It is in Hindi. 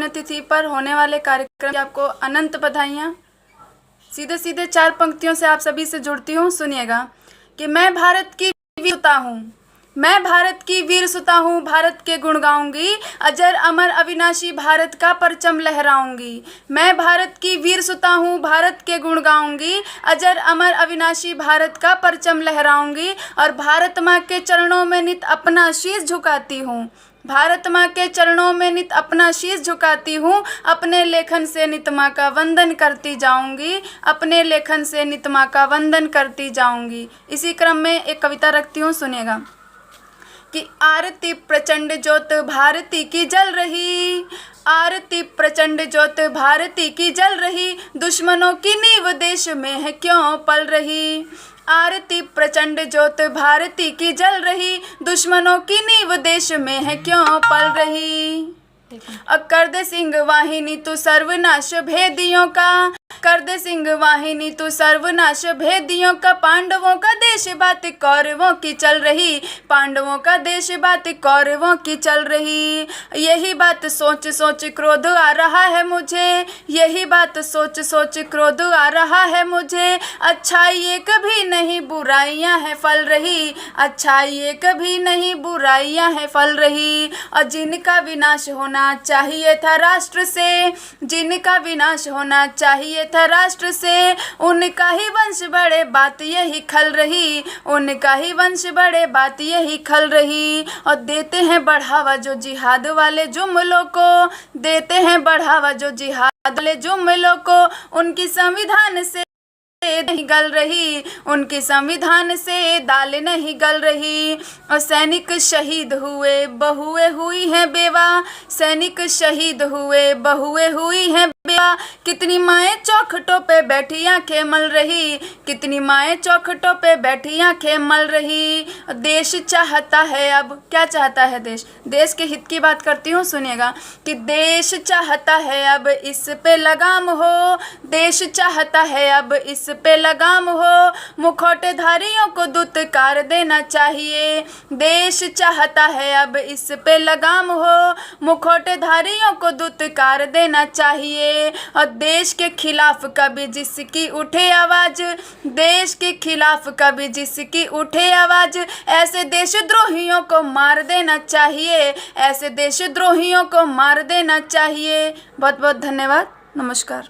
पुण्यतिथि पर होने वाले कार्यक्रम की आपको अनंत बधाइयाँ। सीधे सीधे 4 पंक्तियों से आप सभी से जुड़ती हूँ, सुनिएगा कि मैं भारत की वीर सुता हूँ, मैं भारत की वीर सुता हूँ, भारत के गुण गाऊंगी, अजर अमर अविनाशी भारत का परचम लहराऊंगी। मैं भारत की वीर सुता हूँ, भारत के गुण गाऊंगी, अजर अमर अविनाशी भारत का परचम लहराऊंगी। और भारत माँ के चरणों में नित अपना शीश झुकाती हूँ, भारत माँ के चरणों में नित अपना शीश झुकाती हूँ, अपने लेखन से नित माँ का वंदन करती जाऊंगी, अपने लेखन से नित माँ का वंदन करती जाऊंगी। इसी क्रम में एक कविता रखती हूँ, सुनिएगा कि आरती प्रचंड ज्योत भारती की जल रही, आरती प्रचंड ज्योत भारती की जल रही, दुश्मनों की नींव देश में है क्यों पल रही। आरती प्रचंड ज्योत भारती की जल रही, दुश्मनों की नींव देश में है क्यों पल रही। कर दे सिंह वाहिनी तू सर्वनाश भेदियों का, कर दे सिंह वाहिनी तू सर्वनाश भेदियों का, पांडवों का देश बात कौरवों की चल रही, पांडवों का देश बात कौरवों की चल रही। यही बात सोच सोच क्रोध आ रहा है मुझे, यही बात सोच सोच क्रोध आ रहा है मुझे, अच्छाई एक भी नहीं बुराइयां हैं फल रही, अच्छाई एक भी नहीं बुराइयां हैं फल रही। और जिनका विनाश होना चाहिए था राष्ट्र से, जिनका विनाश होना चाहिए था राष्ट्र से, उनका ही वंश बड़े बात यही खल रही, उनका ही वंश बड़े बात यही खल रही। और देते हैं बढ़ावा जो जिहाद वाले जुमलों को, देते हैं बढ़ावा जो जिहाद वाले जुमलों को, उनकी संविधान से नहीं गल रही, उनके संविधान से दाल नहीं गल रही। और सैनिक शहीद हुए बहुएं हुई हैं बेवा, सैनिक शहीद हुए बहुएं हुई हैं बेवा, कितनी माएँ चौखटों पे बैठी आंखें मल रही, कितनी माएँ चौखटों पे बैठी आंखें मल रही। देश चाहता है, अब क्या चाहता है देश, देश के हित की बात करती हूँ, सुनिएगा कि देश चाहता है अब इस पे लगाम हो, देश चाहता है अब इस पे लगाम हो, मुखौटेधारियों को दुत्कार देना चाहिए, देश चाहता है अब इस पे लगाम हो, मुखौटेधारियों को दुत्कार देना चाहिए। और देश के खिलाफ कभी जिसकी उठे आवाज, देश के खिलाफ कभी जिसकी उठे आवाज, ऐसे देशद्रोहियों को मार देना चाहिए, ऐसे देशद्रोहियों को मार देना चाहिए। बहुत बहुत धन्यवाद, नमस्कार।